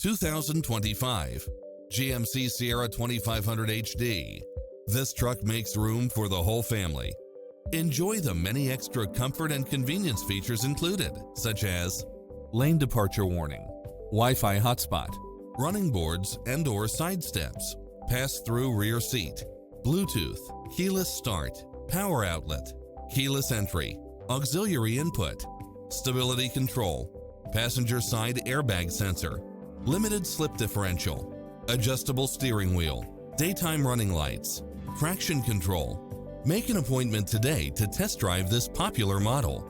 2025 GMC Sierra 2500 HD. This truck makes room for the whole family. Enjoy the many extra comfort and convenience features included, such as lane departure warning, Wi-Fi hotspot, running boards and/or side steps, pass-through rear seat, Bluetooth, keyless start, power outlet, keyless entry, auxiliary input, stability control, passenger side airbag sensor, limited slip differential, adjustable steering wheel, daytime running lights, traction control. Make an appointment today to test drive this popular model.